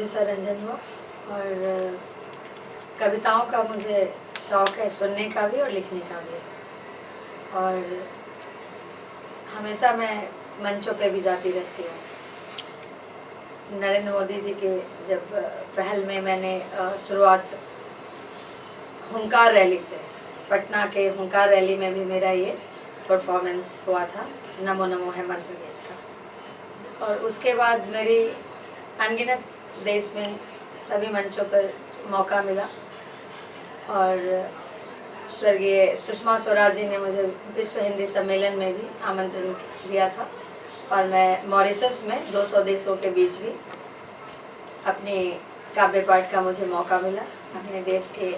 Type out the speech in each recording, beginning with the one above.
प्रत्युषा रंजन हो और कविताओं का मुझे शौक़ है, सुनने का भी और लिखने का भी। और हमेशा मैं मंचों पे भी जाती रहती हूँ। नरेंद्र मोदी जी के जब पहल में मैंने शुरुआत हुंकार रैली से, पटना के हुंकार रैली में भी मेरा ये परफॉर्मेंस हुआ था, नमो नमो है मंत्र देश का। और उसके बाद मेरी अनगिनत देश में सभी मंचों पर मौका मिला और स्वर्गीय सुषमा स्वराज जी ने मुझे विश्व हिंदी सम्मेलन में भी आमंत्रण दिया था और मैं मॉरिशस में 200 देशों के बीच भी अपनी काव्य पाठ का मुझे मौका मिला। अपने देश के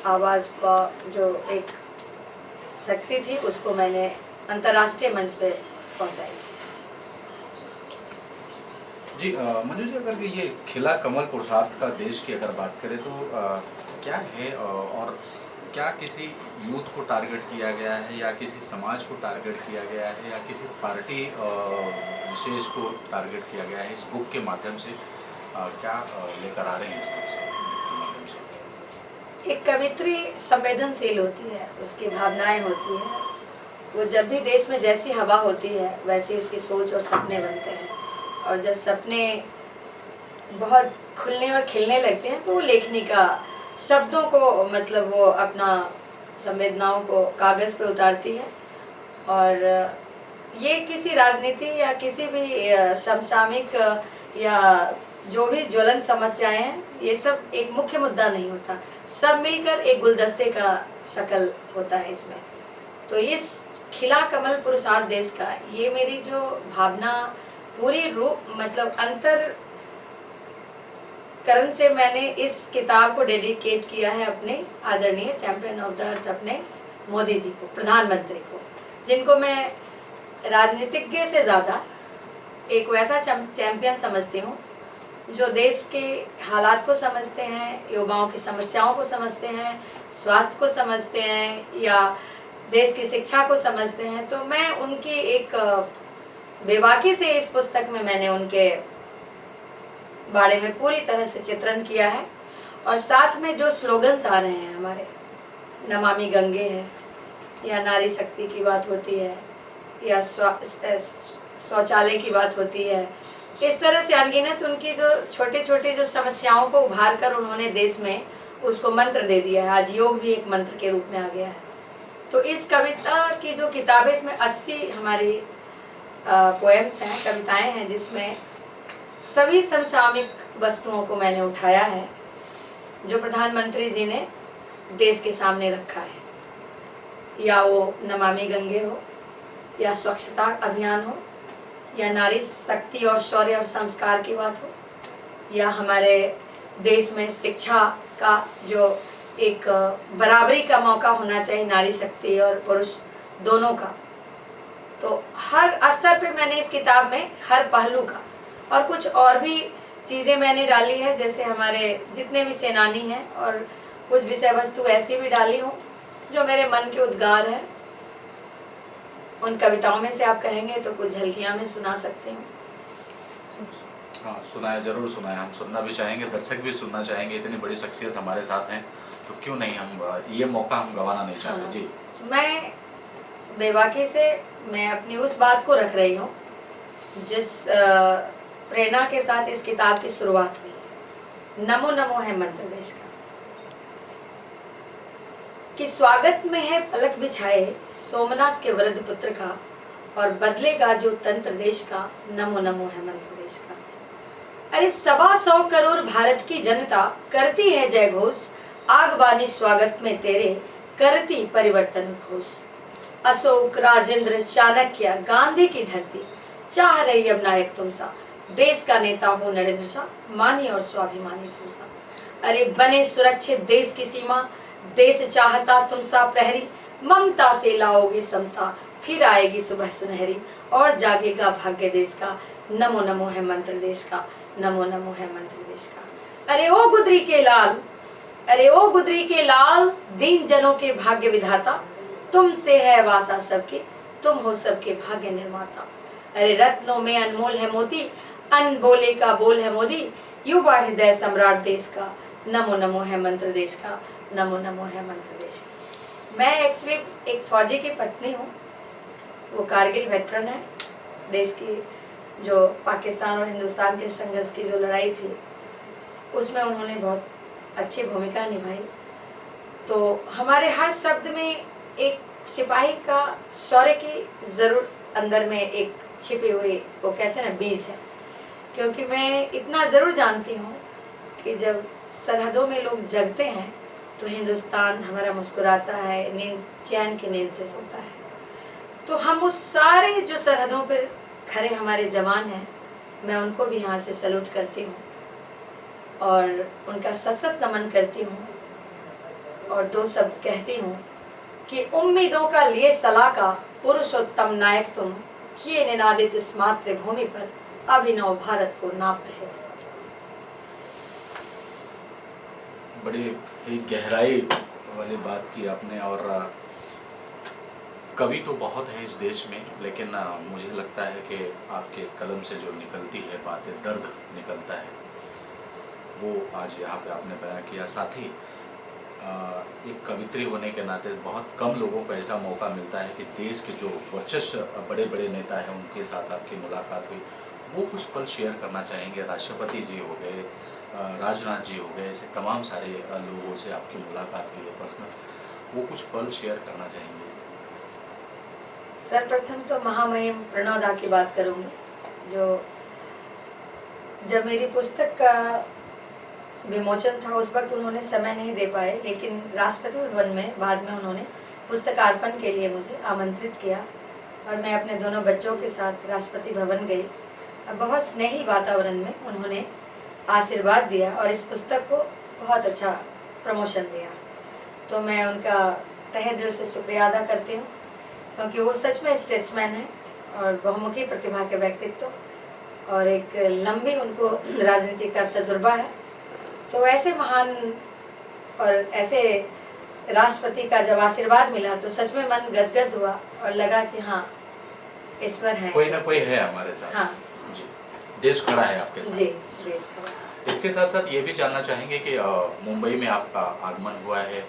आवाज़ का जो एक शक्ति थी उसको मैंने अंतर्राष्ट्रीय मंच पे पहुंचाई। जी मंजू जी, अगर ये खिला कमल पुरुषार्थ का देश की अगर बात करें तो क्या है और क्या किसी यूथ को टारगेट किया गया है या किसी समाज को टारगेट किया गया है या किसी पार्टी विशेष को टारगेट किया गया है? इस बुक के माध्यम से क्या लेकर आ रहे हैं इस बुक के माध्यम से? एक कवित्री संवेदनशील होती है, उसकी भावनाएं होती है। वो जब भी देश में जैसी हवा होती है वैसी उसकी सोच और सपने बनते हैं। और जब सपने बहुत खुलने और खिलने लगते हैं तो वो लेखनी का शब्दों को मतलब वो अपना संवेदनाओं को कागज़ पे उतारती है। और ये किसी राजनीति या किसी भी समसामयिक या जो भी ज्वलंत समस्याएं हैं, ये सब एक मुख्य मुद्दा नहीं होता, सब मिलकर एक गुलदस्ते का शक्ल होता है इसमें। तो इस खिला कमल पुरुषार्थ देश का ये मेरी जो भावना पूरी रूप मतलब अंतर करण से मैंने इस किताब को डेडिकेट किया है अपने आदरणीय चैंपियन ऑफ द अर्थ, अपने मोदी जी को, प्रधानमंत्री को, जिनको मैं राजनीतिज्ञ से ज़्यादा एक वैसा चैंपियन समझती हूँ जो देश के हालात को समझते हैं, युवाओं की समस्याओं को समझते हैं, स्वास्थ्य को समझते हैं या देश की शिक्षा को समझते हैं। तो मैं उनकी एक बेबाकी से इस पुस्तक में मैंने उनके बारे में पूरी तरह से चित्रण किया है। और साथ में जो स्लोगन्स आ रहे हैं हमारे, नमामि गंगे है या नारी शक्ति की बात होती है या शौचालय की बात होती है, इस तरह से अनगिनत उनकी जो छोटे छोटे जो समस्याओं को उभार कर उन्होंने देश में उसको मंत्र दे दिया है। आज योग भी एक मंत्र के रूप में आ गया है। तो इस कविता की जो किताबें, इसमें 80 हमारी पोएम्स हैं, कविताएं हैं, जिसमें सभी समसामयिक वस्तुओं को मैंने उठाया है जो प्रधानमंत्री जी ने देश के सामने रखा है। या वो नमामि गंगे हो या स्वच्छता अभियान हो या नारी शक्ति और शौर्य और संस्कार की बात हो या हमारे देश में शिक्षा का जो एक बराबरी का मौका होना चाहिए नारी शक्ति और पुरुष दोनों का। तो हर स्तर पे मैंने इस किताब में हर पहलू का और कुछ और भी चीज़ें मैंने डाली है, जैसे हमारे जितने भी सेनानी हैं, और कुछ विषय वस्तु ऐसी भी डाली हूँ जो मेरे मन के उद्गार हैं। उन कविताओं में से आप कहेंगे तो कुछ झलकियाँ में सुना सकती हूँ। हाँ, सुनाए, जरूर सुनाए, हम सुनना भी चाहेंगे, दर्शक भी सुनना चाहेंगे। इतनी बड़ी शख्सियत हमारे साथ हैं तो क्यों नहीं, हम ये मौका हम गंवाना नहीं चाहते। हाँ, जी, मैं बेबाकी से मैं अपनी उस बात को रख रही हूँ जिस प्रेरणा के साथ इस किताब की शुरुआत हुई, नमो नमो है मंत्र देश का, कि स्वागत में है पलक बिछाए सोमनाथ के वृद्ध पुत्र का और बदलेगा जो तंत्र देश का, नमो नमो है मंत्र देश का। अरे 125 करोड़ भारत की जनता करती है जय घोष, आगबानी स्वागत में तेरे करती परिवर्तन घोष। अशोक, राजेंद्र, चाणक्य, गांधी की धरती चाह रही अब नायक तुम सा, देश का नेता हो नरेंद्र सा, मानी और स्वाभिमानी तुम सा। अरे बने सुरक्षित देश की सीमा, देश चाहता तुम सा प्रहरी, ममता से लाओगे समता, फिर आएगी सुबह सुनहरी और जागेगा भाग्य देश का, नमो नमो है मंत्र देश का, नमो नमो है मंत्र देश का। अरे ओ गुदरी के लाल, अरे ओ गुदरी के लाल, दीन जनों के भाग्य विधाता, तुमसे है वासा सबकी, तुम हो सबके भाग्य निर्माता। अरे रत्नों में अनमोल है मोती, अनबोले का बोल है मोदी, युवा हृदय सम्राट देश का, नमो नमो है मंत्र देश का, नमो नमो है मंत्र देश का। मैं एक्चुअली एक फौजी की पत्नी हूँ। वो कारगिल वेटरन है। देश की जो पाकिस्तान और हिंदुस्तान के संघर्ष की जो लड़ाई थी उसमें उन्होंने बहुत अच्छी भूमिका निभाई। तो हमारे हर शब्द में एक सिपाही का शौर्य की जरूर अंदर में एक छिपी हुई, वो कहते हैं ना, बीज है। क्योंकि मैं इतना ज़रूर जानती हूँ कि जब सरहदों में लोग जगते हैं तो हिंदुस्तान हमारा मुस्कुराता है, नींद चैन की नींद से सोता है। तो हम उस सारे जो सरहदों पर खड़े हमारे जवान हैं, मैं उनको भी यहाँ से सैल्यूट करती हूँ और उनका सशक्त नमन करती हूँ और दो शब्द कहती हूँ कि उम्मीदों का लिए सलाह का पुरुषोत्तम नायक तुम, किए निनादित इस मातृभूमि पर अभिनव भारत को नाप रहे थे। बड़ी ही गहराई वाली बात की आपने। और कवि तो बहुत है इस देश में, लेकिन मुझे लगता है कि आपके कलम से जो निकलती है बातें, दर्द निकलता है, वो आज यहाँ पे आपने बयां किया। साथ ही एक कवित्री होने के नाते बहुत कम लोगों को ऐसा मौका मिलता है कि देश के जो वर्चस्व बड़े बड़े नेता हैं उनके साथ आपकी मुलाकात हुई। वो कुछ पल शेयर करना चाहेंगे? राष्ट्रपति जी हो गए, राजनाथ जी हो गए, ऐसे तमाम सारे लोगों से आपकी मुलाकात हुई है पर्सनल, वो कुछ पल शेयर करना चाहेंगे? सर्वप्रथम तो महामहिम प्रणव दा की बात करूंगी, जो जब मेरी पुस्तक का विमोचन था उस वक्त उन्होंने समय नहीं दे पाए, लेकिन राष्ट्रपति भवन में बाद में उन्होंने पुस्तकार्पण के लिए मुझे आमंत्रित किया और मैं अपने दोनों बच्चों के साथ राष्ट्रपति भवन गई। अब बहुत स्नेही वातावरण में उन्होंने आशीर्वाद दिया और इस पुस्तक को बहुत अच्छा प्रमोशन दिया। तो मैं उनका तहे दिल से शुक्रिया अदा करती हूँ, क्योंकि वो सच में स्टेट्समैन है और बहुमुखी प्रतिभा के व्यक्तित्व और एक लंबी उनको राजनीति का तजुर्बा है। तो ऐसे महान और ऐसे राष्ट्रपति का जब आशीर्वाद मिला तो सच में मन गदगद हुआ और लगा कि हाँ, ईश्वर है, कोई ना कोई है हमारे साथ। हाँ जी, देश खड़ा है आपके साथ। जी, देश खड़ा। इसके साथ साथ ये भी जानना चाहेंगे कि मुंबई में आपका आगमन हुआ है,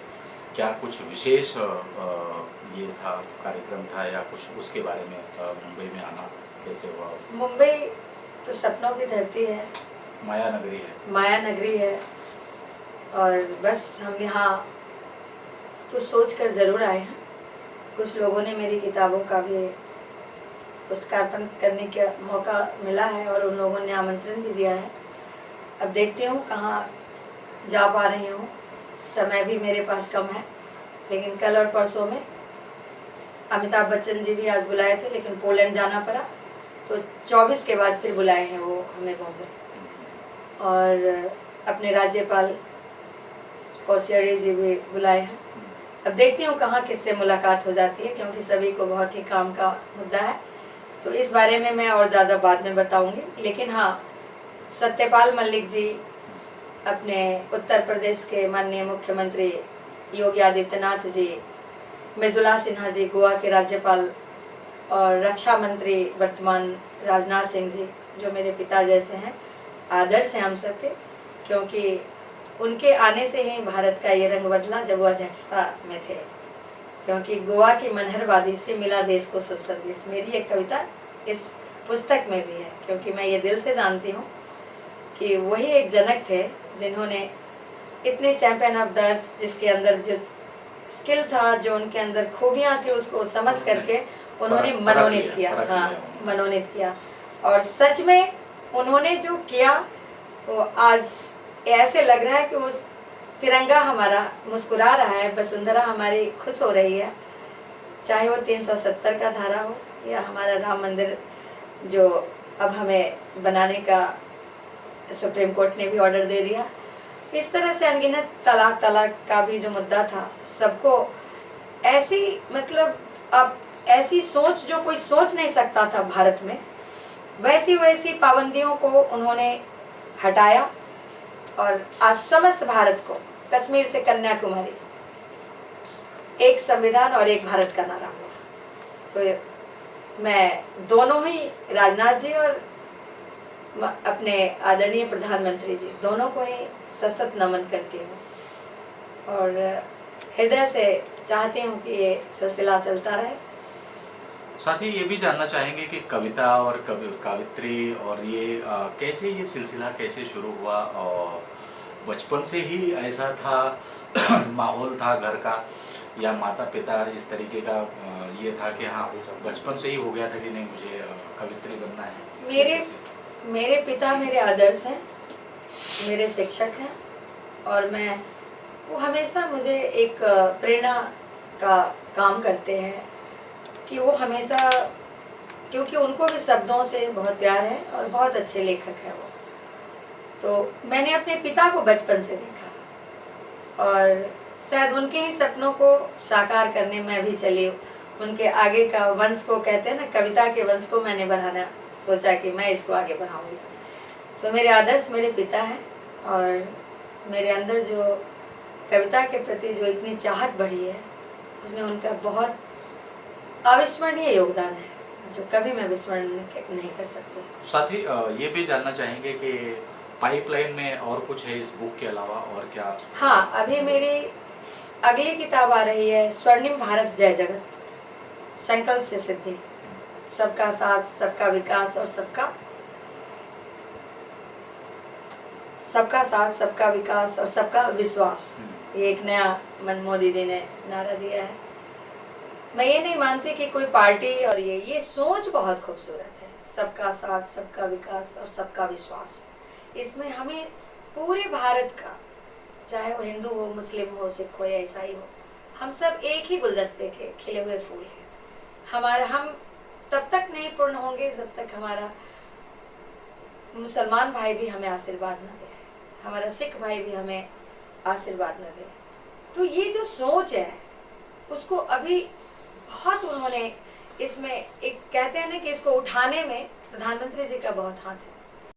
क्या कुछ विशेष ये था, कार्यक्रम था या कुछ उसके बारे में? मुंबई में आना कैसे हुआ? मुंबई तो सपनों की धरती है, माया नगरी है। माया नगरी है और बस हम यहाँ कुछ सोच कर ज़रूर आए हैं। कुछ लोगों ने मेरी किताबों का भी पुस्तकार्पण करने का मौका मिला है और उन लोगों ने आमंत्रण भी दिया है। अब देखती हूँ कहाँ जा पा रही हूँ। समय भी मेरे पास कम है, लेकिन कल और परसों में अमिताभ बच्चन जी भी आज बुलाए थे, लेकिन पोलैंड जाना पड़ा, तो 24 के बाद फिर बुलाए हैं वो हमें बॉम्बे। और अपने राज्यपाल कोश्यारी जी भी बुलाए हैं। अब देखती हूँ कहाँ किससे मुलाकात हो जाती है, क्योंकि सभी को बहुत ही काम का मुद्दा है, तो इस बारे में मैं और ज़्यादा बाद में बताऊंगी। लेकिन हाँ, सत्यपाल मलिक जी, अपने उत्तर प्रदेश के माननीय मुख्यमंत्री योगी आदित्यनाथ जी, मृदुला सिन्हा जी गोवा के राज्यपाल और रक्षा मंत्री वर्तमान राजनाथ सिंह जी, जो मेरे पिता जैसे हैं, आदर्श हैं हम सबके, क्योंकि उनके आने से ही भारत का ये रंग बदला जब वो अध्यक्षता में थे। क्योंकि गोवा की मनहरवादी से मिला देश को शुभ संदेश, मेरी एक कविता इस पुस्तक में भी है, क्योंकि मैं ये दिल से जानती हूँ कि वही एक जनक थे जिन्होंने इतने चैंपियन ऑफ द अर्थ, जिसके अंदर जो स्किल था, जो उनके अंदर खूबियाँ थी, उसको समझ करके उन्होंने मनोनीत किया। हाँ, मनोनीत किया। और सच में उन्होंने जो किया वो आज ऐसे लग रहा है कि उस तिरंगा हमारा मुस्कुरा रहा है, वसुंधरा हमारी खुश हो रही है, चाहे वो 370 का धारा हो या हमारा राम मंदिर जो अब हमें बनाने का सुप्रीम कोर्ट ने भी ऑर्डर दे दिया। इस तरह से अनगिनत तलाक का भी जो मुद्दा था, सबको ऐसी, मतलब अब ऐसी सोच जो कोई सोच नहीं सकता था भारत में, वैसी वैसी पाबंदियों को उन्होंने हटाया और आज समस्त भारत को, कश्मीर से कन्याकुमारी, एक संविधान और एक भारत का नारा हुआ। तो मैं दोनों ही, राजनाथ जी और अपने आदरणीय प्रधानमंत्री जी दोनों को ही सशक्त नमन करती हूँ और हृदय से चाहती हूँ कि ये सिलसिला चलता रहे। साथ ही ये भी जानना चाहेंगे कि कविता और कवित्री और ये कैसे ये सिलसिला कैसे शुरू हुआ, और बचपन से ही ऐसा था माहौल था घर का, या माता पिता इस तरीके का ये था कि हाँ बचपन से ही हो गया था कि नहीं मुझे कवित्री बनना है? मेरे पिता मेरे आदर्श हैं, मेरे शिक्षक हैं और वो हमेशा मुझे एक प्रेरणा का काम करते हैं कि वो हमेशा, क्योंकि उनको भी शब्दों से बहुत प्यार है और बहुत अच्छे लेखक हैं वो। तो मैंने अपने पिता को बचपन से देखा और शायद उनके ही सपनों को साकार करने में भी चली, उनके आगे का वंश को कहते हैं ना, कविता के वंश को मैंने बढ़ाना सोचा कि मैं इसको आगे बढ़ाऊंगी। तो मेरे आदर्श मेरे पिता हैं और मेरे अंदर जो कविता के प्रति जो इतनी चाहत बढ़ी है उसमें उनका बहुत अविस्मरणीय योगदान है जो कभी मैं विस्मरण नहीं कर सकती। साथ ही ये भी जानना चाहेंगे कि पाइपलाइन में और कुछ है इस बुक के अलावा और क्या? हाँ, अभी मेरी अगली किताब आ रही है, स्वर्णिम भारत जय जगत, संकल्प से सिद्धि, सबका साथ सबका विकास और सबका साथ सबका विकास और सबका विश्वास। ये एक नया मन मोदी जी ने नारा दिया है। मैं ये नहीं मानती कि कोई पार्टी और ये सोच बहुत खूबसूरत है, सबका साथ सबका विकास और सबका विश्वास। इसमें हमें पूरे भारत का, चाहे वो हिंदू हो, मुस्लिम हो, सिख हो या ईसाई हो, हम सब एक ही गुलदस्ते के खिले हुए फूल हैं। हम तब तक नहीं पूर्ण होंगे जब तक हमारा मुसलमान भाई भी हमें आशीर्वाद न दे, हमारा सिख भाई भी हमें आशीर्वाद न दे। तो ये जो सोच है उसको अभी बहुत उन्होंने इसमें एक कहते हैं ना कि इसको उठाने में प्रधानमंत्री जी का बहुत हाथ है।